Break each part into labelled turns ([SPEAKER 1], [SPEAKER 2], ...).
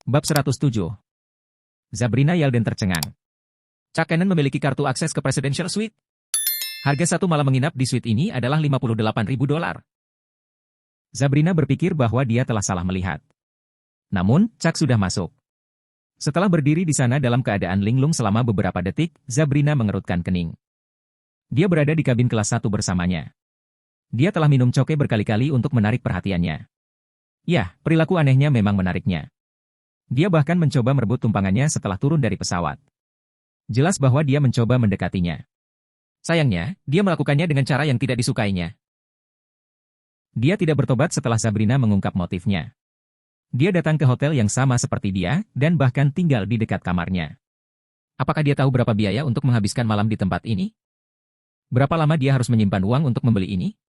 [SPEAKER 1] Bab 107. Sabrina Yalden tercengang. Chuck Cannon memiliki kartu akses ke Presidential Suite. Harga satu malam menginap di suite ini adalah $58.000. Sabrina berpikir bahwa dia telah salah melihat. Namun, Chuck sudah masuk. Setelah berdiri di sana dalam keadaan linglung selama beberapa detik, Sabrina mengerutkan kening. Dia berada di kabin kelas 1 bersamanya. Dia telah minum coke berkali-kali untuk menarik perhatiannya. Ya, perilaku anehnya memang menariknya. Dia bahkan mencoba merebut tumpangannya setelah turun dari pesawat. Jelas bahwa dia mencoba mendekatinya. Sayangnya, dia melakukannya dengan cara yang tidak disukainya. Dia tidak bertobat setelah Sabrina mengungkap motifnya. Dia datang ke hotel yang sama seperti dia, dan bahkan tinggal di dekat kamarnya. Apakah dia tahu berapa biaya untuk menghabiskan malam di tempat ini? Berapa lama dia harus menyimpan uang untuk membeli ini?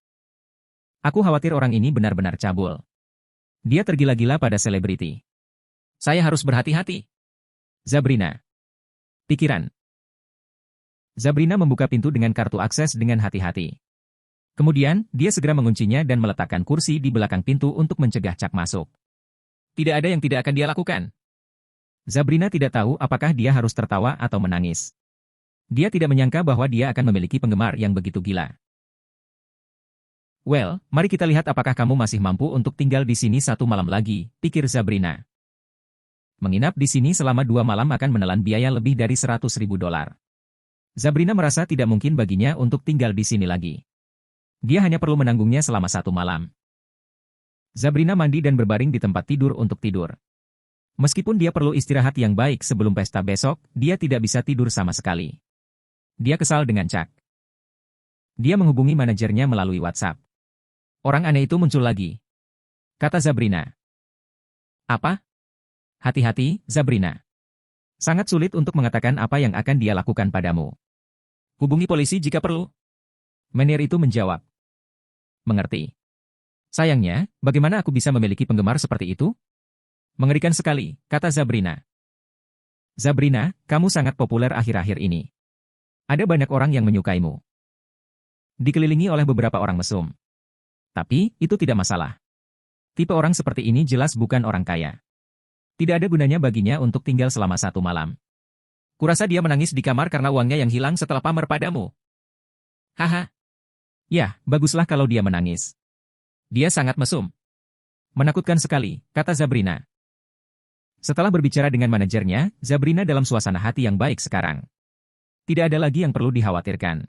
[SPEAKER 1] Aku khawatir orang ini benar-benar cabul. Dia tergila-gila pada selebriti. Saya harus berhati-hati. Sabrina. Pikiran. Sabrina membuka pintu dengan kartu akses dengan hati-hati. Kemudian, dia segera menguncinya dan meletakkan kursi di belakang pintu untuk mencegah Chuck masuk. Tidak ada yang tidak akan dia lakukan. Sabrina tidak tahu apakah dia harus tertawa atau menangis. Dia tidak menyangka bahwa dia akan memiliki penggemar yang begitu gila. Well, mari kita lihat apakah kamu masih mampu untuk tinggal di sini satu malam lagi, pikir Sabrina. Menginap di sini selama 2 malam akan menelan biaya lebih dari $100.000. Sabrina merasa tidak mungkin baginya untuk tinggal di sini lagi. Dia hanya perlu menanggungnya selama 1 malam. Sabrina mandi dan berbaring di tempat tidur untuk tidur. Meskipun dia perlu istirahat yang baik sebelum pesta besok, dia tidak bisa tidur sama sekali. Dia kesal dengan Chuck. Dia menghubungi manajernya melalui WhatsApp. Orang aneh itu muncul lagi, kata Sabrina. Apa? Hati-hati, Sabrina. Sangat sulit untuk mengatakan apa yang akan dia lakukan padamu. Hubungi polisi jika perlu. Menir itu menjawab. Mengerti. Sayangnya, bagaimana aku bisa memiliki penggemar seperti itu? Mengerikan sekali, kata Sabrina. Sabrina, kamu sangat populer akhir-akhir ini. Ada banyak orang yang menyukaimu. Dikelilingi oleh beberapa orang mesum. Tapi, itu tidak masalah. Tipe orang seperti ini jelas bukan orang kaya. Tidak ada gunanya baginya untuk tinggal selama 1 malam. Kurasa dia menangis di kamar karena uangnya yang hilang setelah pamer padamu. Haha. Ya, baguslah kalau dia menangis. Dia sangat mesum. Menakutkan sekali, kata Sabrina. Setelah berbicara dengan manajernya, Sabrina dalam suasana hati yang baik sekarang. Tidak ada lagi yang perlu dikhawatirkan.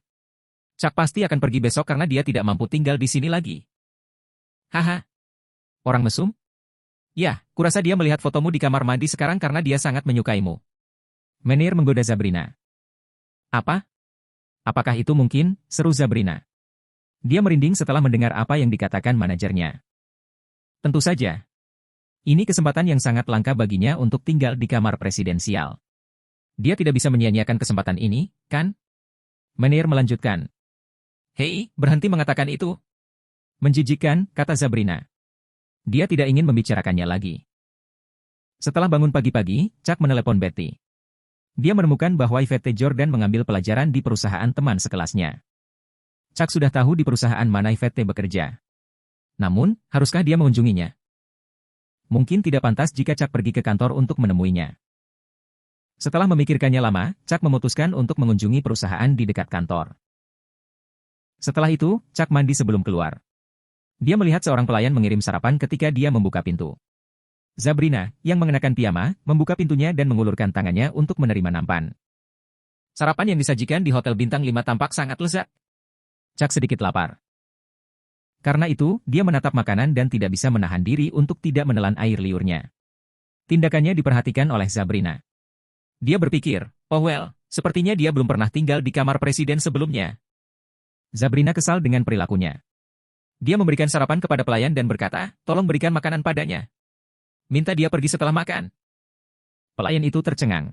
[SPEAKER 1] Chuck pasti akan pergi besok karena dia tidak mampu tinggal di sini lagi. Haha. Orang mesum? Ya, kurasa dia melihat fotomu di kamar mandi sekarang karena dia sangat menyukaimu. Menir menggoda Sabrina. Apa? Apakah itu mungkin? Seru Sabrina. Dia merinding setelah mendengar apa yang dikatakan manajernya. Tentu saja. Ini kesempatan yang sangat langka baginya untuk tinggal di kamar presidensial. Dia tidak bisa menyia-nyiakan kesempatan ini, kan? Menir melanjutkan. Hei, berhenti mengatakan itu. Menjijikkan, kata Sabrina. Dia tidak ingin membicarakannya lagi. Setelah bangun pagi-pagi, Chuck menelepon Betty. Dia menemukan bahwa Yvette Jordan mengambil pelajaran di perusahaan teman sekelasnya. Chuck sudah tahu di perusahaan mana Yvette bekerja. Namun, haruskah dia mengunjunginya? Mungkin tidak pantas jika Chuck pergi ke kantor untuk menemuinya. Setelah memikirkannya lama, Chuck memutuskan untuk mengunjungi perusahaan di dekat kantor. Setelah itu, Chuck mandi sebelum keluar. Dia melihat seorang pelayan mengirim sarapan ketika dia membuka pintu. Sabrina, yang mengenakan piyama, membuka pintunya dan mengulurkan tangannya untuk menerima nampan. Sarapan yang disajikan di Hotel Bintang 5 tampak sangat lezat. Chuck sedikit lapar. Karena itu, dia menatap makanan dan tidak bisa menahan diri untuk tidak menelan air liurnya. Tindakannya diperhatikan oleh Sabrina. Dia berpikir, oh well, sepertinya dia belum pernah tinggal di kamar presiden sebelumnya. Sabrina kesal dengan perilakunya. Dia memberikan sarapan kepada pelayan dan berkata, tolong berikan makanan padanya. Minta dia pergi setelah makan. Pelayan itu tercengang.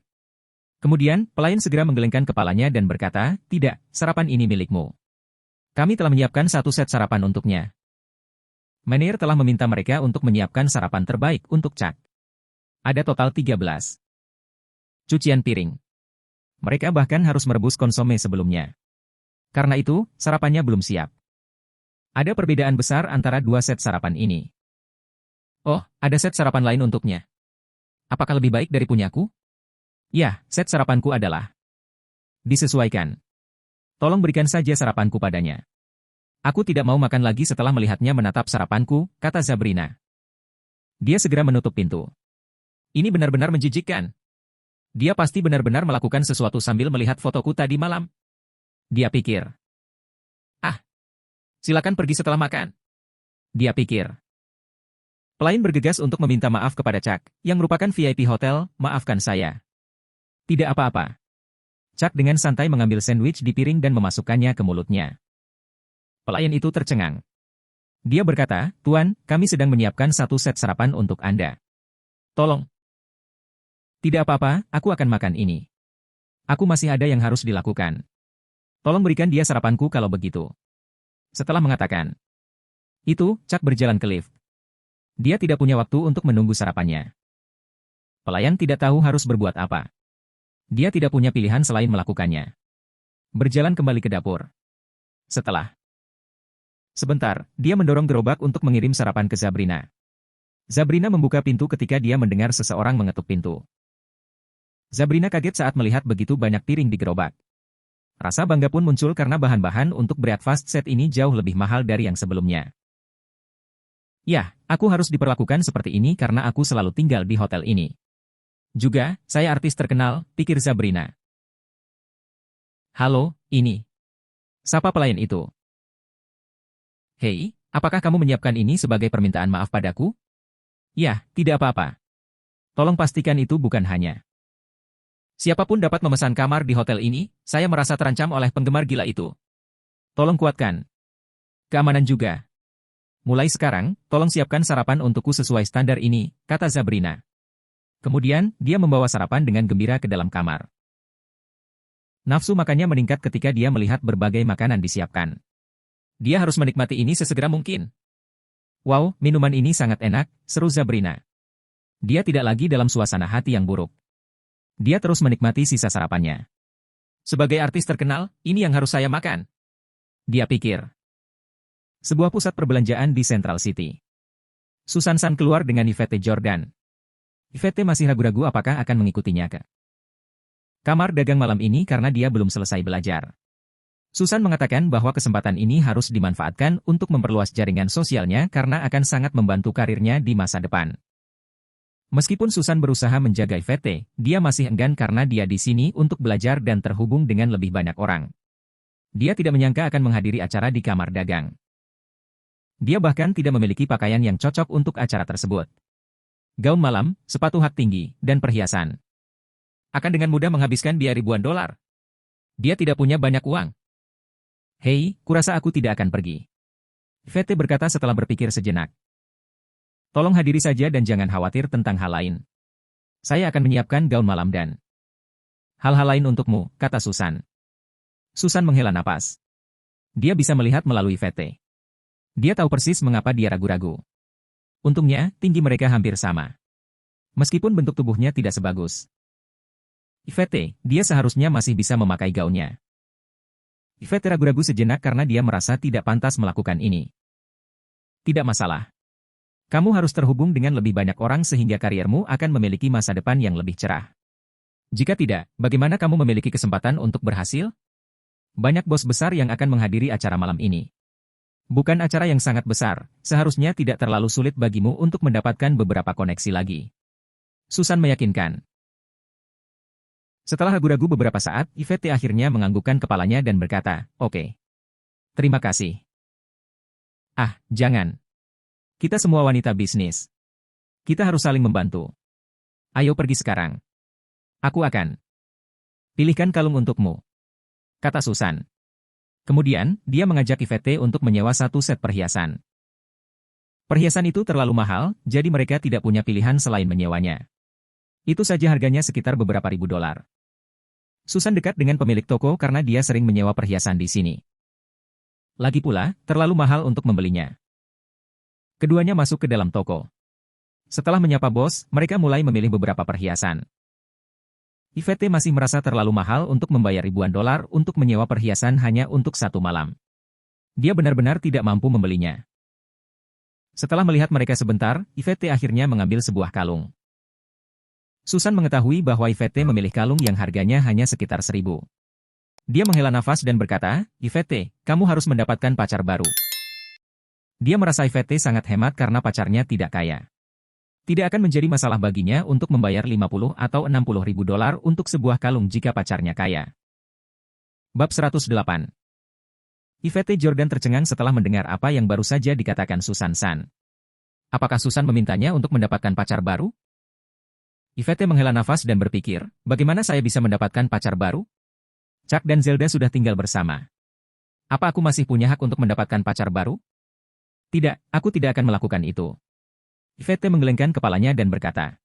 [SPEAKER 1] Kemudian, pelayan segera menggelengkan kepalanya dan berkata, tidak, sarapan ini milikmu. Kami telah menyiapkan 1 set sarapan untuknya. Menir telah meminta mereka untuk menyiapkan sarapan terbaik untuk Chuck. Ada total 13. Cucian piring. Mereka bahkan harus merebus konsome sebelumnya. Karena itu, sarapannya belum siap. Ada perbedaan besar antara 2 set sarapan ini. Oh, ada set sarapan lain untuknya. Apakah lebih baik dari punyaku? Ya, set sarapanku adalah disesuaikan. Tolong berikan saja sarapanku padanya. Aku tidak mau makan lagi setelah melihatnya menatap sarapanku, kata Sabrina. Dia segera menutup pintu. Ini benar-benar menjijikkan. Dia pasti benar-benar melakukan sesuatu sambil melihat fotoku tadi malam. Dia pikir. Ah, silakan pergi setelah makan. Dia pikir. Pelayan bergegas untuk meminta maaf kepada Chuck, yang merupakan VIP hotel, maafkan saya. Tidak apa-apa. Chuck dengan santai mengambil sandwich di piring dan memasukkannya ke mulutnya. Pelayan itu tercengang. Dia berkata, Tuan, kami sedang menyiapkan satu set sarapan untuk Anda. Tolong. Tidak apa-apa, aku akan makan ini. Aku masih ada yang harus dilakukan. Tolong berikan dia sarapanku kalau begitu. Setelah mengatakan itu, Chuck berjalan ke lift. Dia tidak punya waktu untuk menunggu sarapannya. Pelayan tidak tahu harus berbuat apa. Dia tidak punya pilihan selain melakukannya. Berjalan kembali ke dapur. Sebentar, dia mendorong gerobak untuk mengirim sarapan ke Sabrina. Sabrina membuka pintu ketika dia mendengar seseorang mengetuk pintu. Sabrina kaget saat melihat begitu banyak piring di gerobak. Rasa bangga pun muncul karena bahan-bahan untuk breakfast set ini jauh lebih mahal dari yang sebelumnya. Yah, aku harus diperlakukan seperti ini karena aku selalu tinggal di hotel ini. Juga, saya artis terkenal, pikir Sabrina. Halo, ini. Sapa pelayan itu? Hei, apakah kamu menyiapkan ini sebagai permintaan maaf padaku? Ya, tidak apa-apa. Tolong pastikan itu bukan hanya. Siapapun dapat memesan kamar di hotel ini, saya merasa terancam oleh penggemar gila itu. Tolong kuatkan keamanan juga. Mulai sekarang, tolong siapkan sarapan untukku sesuai standar ini, kata Sabrina. Kemudian, dia membawa sarapan dengan gembira ke dalam kamar. Nafsu makannya meningkat ketika dia melihat berbagai makanan disiapkan. Dia harus menikmati ini sesegera mungkin. Wow, minuman ini sangat enak, seru Sabrina. Dia tidak lagi dalam suasana hati yang buruk. Dia terus menikmati sisa sarapannya. Sebagai artis terkenal, ini yang harus saya makan. Dia pikir. Sebuah pusat perbelanjaan di Central City. Susan San keluar dengan Yvette Jordan. Yvette masih ragu-ragu apakah akan mengikutinya ke kamar dagang malam ini karena dia belum selesai belajar. Susan mengatakan bahwa kesempatan ini harus dimanfaatkan untuk memperluas jaringan sosialnya karena akan sangat membantu karirnya di masa depan. Meskipun Susan berusaha menjaga Yvette, dia masih enggan karena dia di sini untuk belajar dan terhubung dengan lebih banyak orang. Dia tidak menyangka akan menghadiri acara di kamar dagang. Dia bahkan tidak memiliki pakaian yang cocok untuk acara tersebut. Gaun malam, sepatu hak tinggi, dan perhiasan. Akan dengan mudah menghabiskan biaya ribuan dolar. Dia tidak punya banyak uang. Hei, kurasa aku tidak akan pergi. Yvette berkata setelah berpikir sejenak. Tolong hadiri saja dan jangan khawatir tentang hal lain. Saya akan menyiapkan gaun malam dan hal-hal lain untukmu, kata Susan. Susan menghela napas. Dia bisa melihat melalui Yvette. Dia tahu persis mengapa dia ragu-ragu. Untungnya, tinggi mereka hampir sama. Meskipun bentuk tubuhnya tidak sebagus Yvette, dia seharusnya masih bisa memakai gaunnya. Yvette ragu-ragu sejenak karena dia merasa tidak pantas melakukan ini. Tidak masalah. Kamu harus terhubung dengan lebih banyak orang sehingga kariermu akan memiliki masa depan yang lebih cerah. Jika tidak, bagaimana kamu memiliki kesempatan untuk berhasil? Banyak bos besar yang akan menghadiri acara malam ini. Bukan acara yang sangat besar, seharusnya tidak terlalu sulit bagimu untuk mendapatkan beberapa koneksi lagi. Susan meyakinkan. Setelah ragu-ragu beberapa saat, Yvette akhirnya menganggukkan kepalanya dan berkata, Oke. Terima kasih. Ah, jangan. Kita semua wanita bisnis. Kita harus saling membantu. Ayo pergi sekarang. Aku akan pilihkan kalung untukmu, kata Susan. Kemudian, dia mengajak Yvette untuk menyewa satu set perhiasan. Perhiasan itu terlalu mahal, jadi mereka tidak punya pilihan selain menyewanya. Itu saja harganya sekitar beberapa ribu dolar. Susan dekat dengan pemilik toko karena dia sering menyewa perhiasan di sini. Lagi pula, terlalu mahal untuk membelinya. Keduanya masuk ke dalam toko. Setelah menyapa bos, mereka mulai memilih beberapa perhiasan. Yvette masih merasa terlalu mahal untuk membayar ribuan dolar untuk menyewa perhiasan hanya untuk satu malam. Dia benar-benar tidak mampu membelinya. Setelah melihat mereka sebentar, Yvette akhirnya mengambil sebuah kalung. Susan mengetahui bahwa Yvette memilih kalung yang harganya hanya sekitar 1.000. Dia menghela nafas dan berkata, Yvette, kamu harus mendapatkan pacar baru. Dia merasa Yvette sangat hemat karena pacarnya tidak kaya. Tidak akan menjadi masalah baginya untuk membayar 50 atau 60 ribu dolar untuk sebuah kalung jika pacarnya kaya. Bab 108. Yvette Jordan tercengang setelah mendengar apa yang baru saja dikatakan Susan San. Apakah Susan memintanya untuk mendapatkan pacar baru? Yvette menghela nafas dan berpikir, bagaimana saya bisa mendapatkan pacar baru? Chuck dan Zelda sudah tinggal bersama. Apa aku masih punya hak untuk mendapatkan pacar baru? Tidak, aku tidak akan melakukan itu. Yvette menggelengkan kepalanya dan berkata.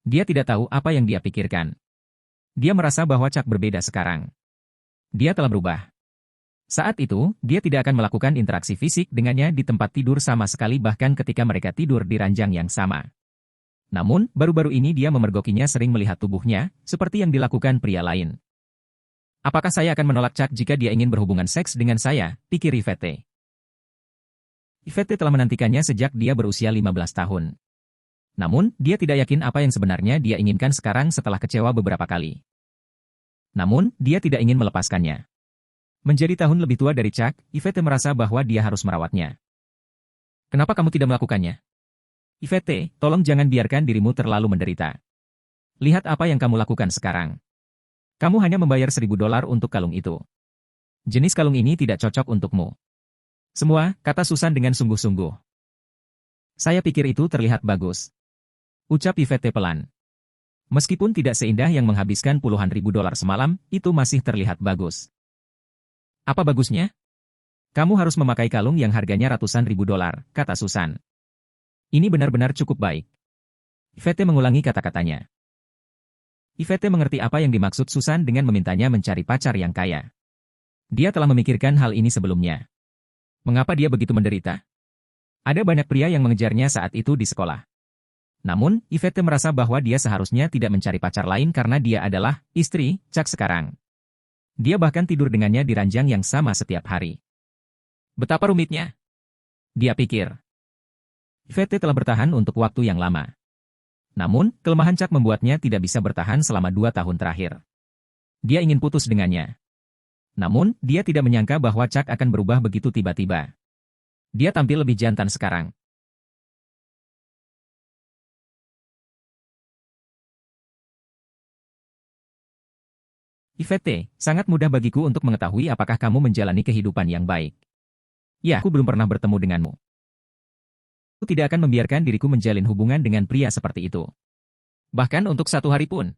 [SPEAKER 1] Dia tidak tahu apa yang dia pikirkan. Dia merasa bahwa Chuck berbeda sekarang. Dia telah berubah. Saat itu, dia tidak akan melakukan interaksi fisik dengannya di tempat tidur sama sekali bahkan ketika mereka tidur di ranjang yang sama. Namun, baru-baru ini dia memergokinya sering melihat tubuhnya, seperti yang dilakukan pria lain. Apakah saya akan menolak Chuck jika dia ingin berhubungan seks dengan saya, pikir Yvette. Yvette telah menantikannya sejak dia berusia 15 tahun. Namun, dia tidak yakin apa yang sebenarnya dia inginkan sekarang setelah kecewa beberapa kali. Namun, dia tidak ingin melepaskannya. Menjadi tahun lebih tua dari Chuck, Yvette merasa bahwa dia harus merawatnya. Kenapa kamu tidak melakukannya? Yvette, tolong jangan biarkan dirimu terlalu menderita. Lihat apa yang kamu lakukan sekarang. Kamu hanya membayar 1.000 dolar untuk kalung itu. Jenis kalung ini tidak cocok untukmu. Semua, kata Susan dengan sungguh-sungguh. Saya pikir itu terlihat bagus. Ucap Yvette pelan. Meskipun tidak seindah yang menghabiskan puluhan ribu dolar semalam, itu masih terlihat bagus. Apa bagusnya? Kamu harus memakai kalung yang harganya ratusan ribu dolar, kata Susan. Ini benar-benar cukup baik. Yvette mengulangi kata-katanya. Yvette mengerti apa yang dimaksud Susan dengan memintanya mencari pacar yang kaya. Dia telah memikirkan hal ini sebelumnya. Mengapa dia begitu menderita? Ada banyak pria yang mengejarnya saat itu di sekolah. Namun, Yvette merasa bahwa dia seharusnya tidak mencari pacar lain karena dia adalah istri Chuck sekarang. Dia bahkan tidur dengannya di ranjang yang sama setiap hari. Betapa rumitnya. Dia pikir. Yvette telah bertahan untuk waktu yang lama. Namun, kelemahan Chuck membuatnya tidak bisa bertahan selama 2 tahun terakhir. Dia ingin putus dengannya. Namun, dia tidak menyangka bahwa Chuck akan berubah begitu tiba-tiba. Dia tampil lebih jantan sekarang. Yvette, sangat mudah bagiku untuk mengetahui apakah kamu menjalani kehidupan yang baik. Ya, aku belum pernah bertemu denganmu. Aku tidak akan membiarkan diriku menjalin hubungan dengan pria seperti itu. Bahkan untuk 1 hari pun.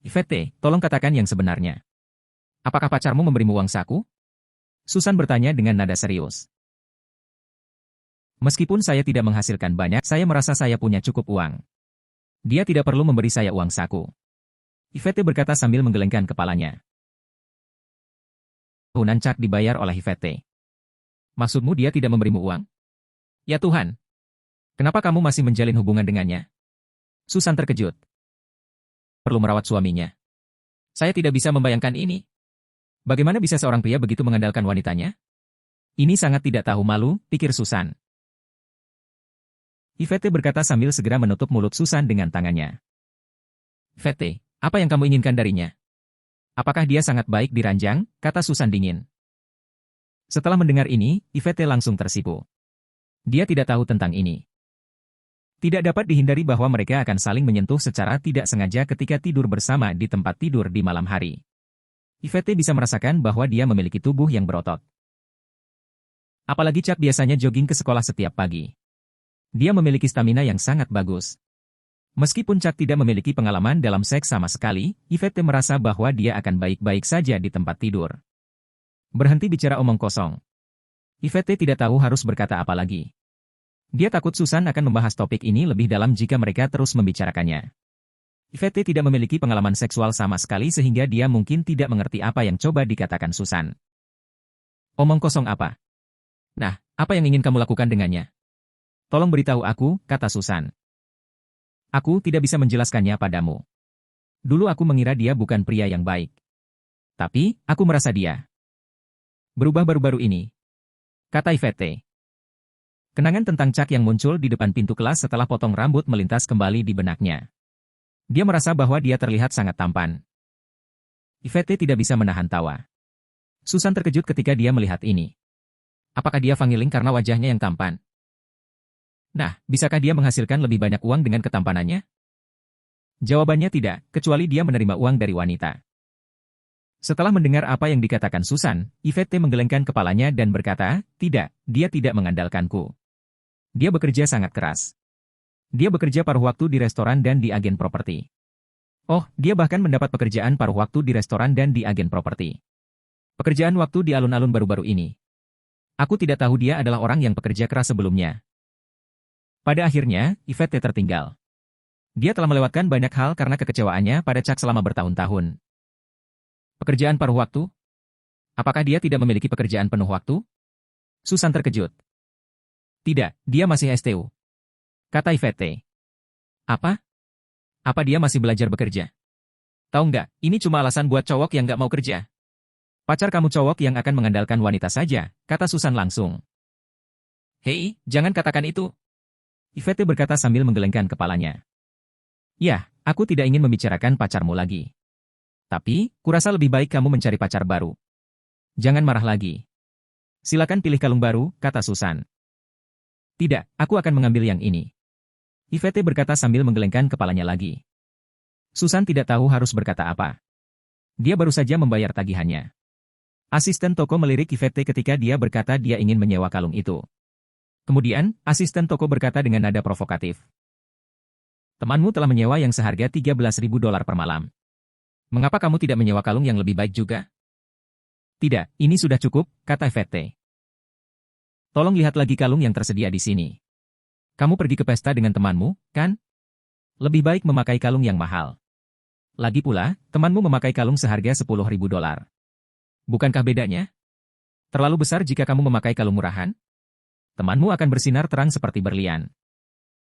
[SPEAKER 1] Yvette, tolong katakan yang sebenarnya. Apakah pacarmu memberimu uang saku? Susan bertanya dengan nada serius. Meskipun saya tidak menghasilkan banyak, saya merasa saya punya cukup uang. Dia tidak perlu memberi saya uang saku. Yvette berkata sambil menggelengkan kepalanya. Tahunan Chuck dibayar oleh Yvette. Maksudmu dia tidak memberimu uang? Ya Tuhan. Kenapa kamu masih menjalin hubungan dengannya? Susan terkejut. Perlu merawat suaminya. Saya tidak bisa membayangkan ini. Bagaimana bisa seorang pria begitu mengandalkan wanitanya? Ini sangat tidak tahu malu, pikir Susan. Yvette berkata sambil segera menutup mulut Susan dengan tangannya. Yvette, apa yang kamu inginkan darinya? Apakah dia sangat baik di ranjang? Kata Susan dingin. Setelah mendengar ini, Yvette langsung tersipu. Dia tidak tahu tentang ini. Tidak dapat dihindari bahwa mereka akan saling menyentuh secara tidak sengaja ketika tidur bersama di tempat tidur di malam hari. Yvette bisa merasakan bahwa dia memiliki tubuh yang berotot. Apalagi Chuck biasanya jogging ke sekolah setiap pagi. Dia memiliki stamina yang sangat bagus. Meskipun Chuck tidak memiliki pengalaman dalam seks sama sekali, Yvette merasa bahwa dia akan baik-baik saja di tempat tidur. Berhenti bicara omong kosong. Yvette tidak tahu harus berkata apa lagi. Dia takut Susan akan membahas topik ini lebih dalam jika mereka terus membicarakannya. Yvette tidak memiliki pengalaman seksual sama sekali sehingga dia mungkin tidak mengerti apa yang coba dikatakan Susan. Omong kosong apa? Nah, apa yang ingin kamu lakukan dengannya? Tolong beritahu aku, kata Susan. Aku tidak bisa menjelaskannya padamu. Dulu aku mengira dia bukan pria yang baik. Tapi, aku merasa dia berubah baru-baru ini, kata Yvette. Kenangan tentang Chuck yang muncul di depan pintu kelas setelah potong rambut melintas kembali di benaknya. Dia merasa bahwa dia terlihat sangat tampan. Yvette tidak bisa menahan tawa. Susan terkejut ketika dia melihat ini. Apakah dia Fangiling karena wajahnya yang tampan? Nah, bisakah dia menghasilkan lebih banyak uang dengan ketampanannya? Jawabannya tidak, kecuali dia menerima uang dari wanita. Setelah mendengar apa yang dikatakan Susan, Yvette menggelengkan kepalanya dan berkata, tidak, dia tidak mengandalkanku. Dia bekerja sangat keras. Dia bekerja paruh waktu di restoran dan di agen properti. Oh, dia bahkan mendapat pekerjaan paruh waktu di restoran dan di agen properti. Pekerjaan waktu di alun-alun baru-baru ini. Aku tidak tahu dia adalah orang yang pekerja keras sebelumnya. Pada akhirnya, Yvette tertinggal. Dia telah melewatkan banyak hal karena kekecewaannya pada Chuck selama bertahun-tahun. Pekerjaan paruh waktu? Apakah dia tidak memiliki pekerjaan penuh waktu? Susan terkejut. Tidak, dia masih STU. Kata Yvette. Apa? Apa dia masih belajar bekerja? Tahu nggak, ini cuma alasan buat cowok yang nggak mau kerja. Pacar kamu cowok yang akan mengandalkan wanita saja, kata Susan langsung. Hei, jangan katakan itu. Yvette berkata sambil menggelengkan kepalanya. Ya, aku tidak ingin membicarakan pacarmu lagi. Tapi, kurasa lebih baik kamu mencari pacar baru. Jangan marah lagi. Silakan pilih kalung baru, kata Susan. Tidak, aku akan mengambil yang ini. Yvette berkata sambil menggelengkan kepalanya lagi. Susan tidak tahu harus berkata apa. Dia baru saja membayar tagihannya. Asisten toko melirik Yvette ketika dia berkata dia ingin menyewa kalung itu. Kemudian, asisten toko berkata dengan nada provokatif. Temanmu telah menyewa yang seharga $13.000 per malam. Mengapa kamu tidak menyewa kalung yang lebih baik juga? Tidak, ini sudah cukup, kata Yvette. Tolong lihat lagi kalung yang tersedia di sini. Kamu pergi ke pesta dengan temanmu, kan? Lebih baik memakai kalung yang mahal. Lagi pula, temanmu memakai kalung seharga $10.000. Bukankah bedanya? Terlalu besar jika kamu memakai kalung murahan? Temanmu akan bersinar terang seperti berlian.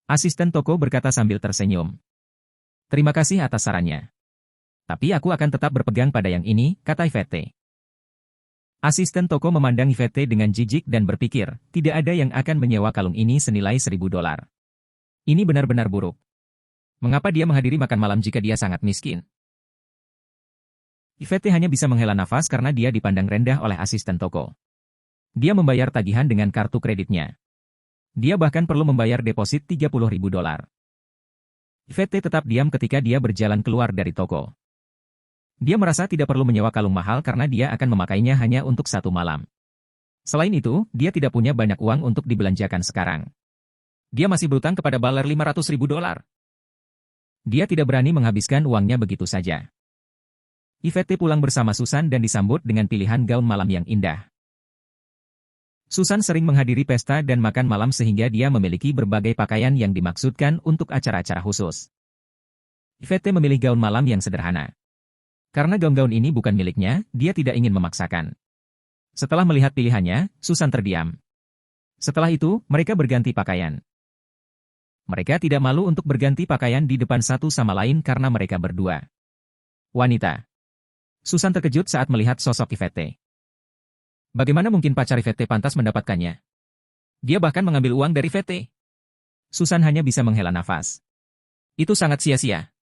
[SPEAKER 1] Asisten toko berkata sambil tersenyum. Terima kasih atas sarannya. Tapi aku akan tetap berpegang pada yang ini, kata Yvette. Asisten toko memandang Yvette dengan jijik dan berpikir, tidak ada yang akan menyewa kalung ini senilai $1.000. Ini benar-benar buruk. Mengapa dia menghadiri makan malam jika dia sangat miskin? Yvette hanya bisa menghela nafas karena dia dipandang rendah oleh asisten toko. Dia membayar tagihan dengan kartu kreditnya. Dia bahkan perlu membayar deposit $30.000. Yvette tetap diam ketika dia berjalan keluar dari toko. Dia merasa tidak perlu menyewa kalung mahal karena dia akan memakainya hanya untuk satu malam. Selain itu, dia tidak punya banyak uang untuk dibelanjakan sekarang. Dia masih berutang kepada Baller $500.000. Dia tidak berani menghabiskan uangnya begitu saja. Yvette pulang bersama Susan dan disambut dengan pilihan gaun malam yang indah. Susan sering menghadiri pesta dan makan malam sehingga dia memiliki berbagai pakaian yang dimaksudkan untuk acara-acara khusus. Yvette memilih gaun malam yang sederhana. Karena gaun-gaun ini bukan miliknya, dia tidak ingin memaksakan. Setelah melihat pilihannya, Susan terdiam. Setelah itu, mereka berganti pakaian. Mereka tidak malu untuk berganti pakaian di depan satu sama lain karena mereka berdua wanita. Susan terkejut saat melihat sosok Yvette. Bagaimana mungkin pacar Yvette pantas mendapatkannya? Dia bahkan mengambil uang dari Yvette. Susan hanya bisa menghela nafas. Itu sangat sia-sia.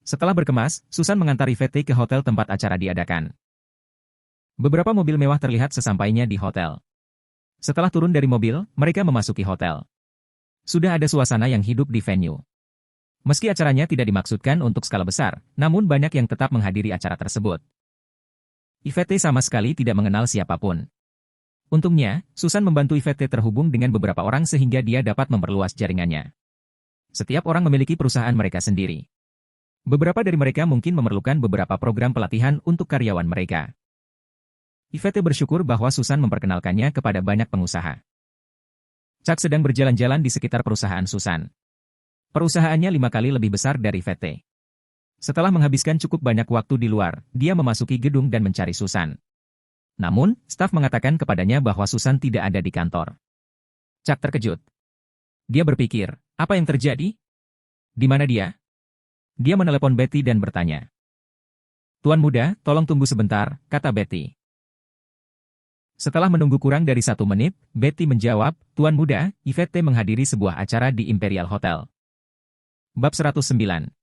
[SPEAKER 1] Setelah berkemas, Susan mengantar Yvette ke hotel tempat acara diadakan. Beberapa mobil mewah terlihat sesampainya di hotel. Setelah turun dari mobil, mereka memasuki hotel. Sudah ada suasana yang hidup di venue. Meski acaranya tidak dimaksudkan untuk skala besar, namun banyak yang tetap menghadiri acara tersebut. Yvette sama sekali tidak mengenal siapapun. Untungnya, Susan membantu Yvette terhubung dengan beberapa orang sehingga dia dapat memperluas jaringannya. Setiap orang memiliki perusahaan mereka sendiri. Beberapa dari mereka mungkin memerlukan beberapa program pelatihan untuk karyawan mereka. Yvette bersyukur bahwa Susan memperkenalkannya kepada banyak pengusaha. Chuck sedang berjalan-jalan di sekitar perusahaan Susan. Perusahaannya 5 kali lebih besar dari Yvette. Setelah menghabiskan cukup banyak waktu di luar, dia memasuki gedung dan mencari Susan. Namun, staf mengatakan kepadanya bahwa Susan tidak ada di kantor. Chuck terkejut. Dia berpikir, apa yang terjadi? Di mana dia? Dia menelepon Betty dan bertanya. Tuan muda, tolong tunggu sebentar, kata Betty. Setelah menunggu kurang dari 1 menit, Betty menjawab, Tuan muda, Yvette menghadiri sebuah acara di Imperial Hotel. Bab 109.